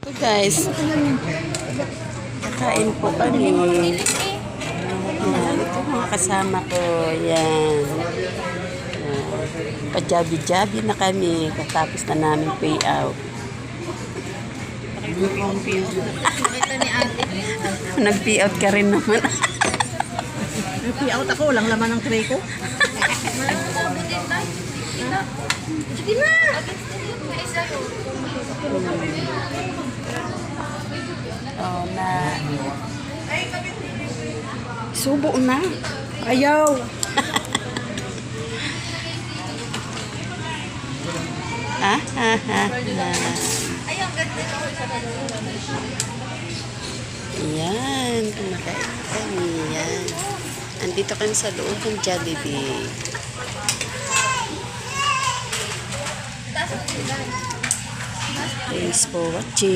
So guys, kakain po kami. Yan, ito mga kasama ko. Yan. Pajabi-jabi na kami. Katapos na namin payout. Nag-payout ka rin naman. Nag-payout ako. Walang laman ng tray ko. Sige na! Oh, na. Subo na. Ayaw! Yan, kumakain kami. Yan. Andito kami sa loob ng Jollibee. Thanks for watching.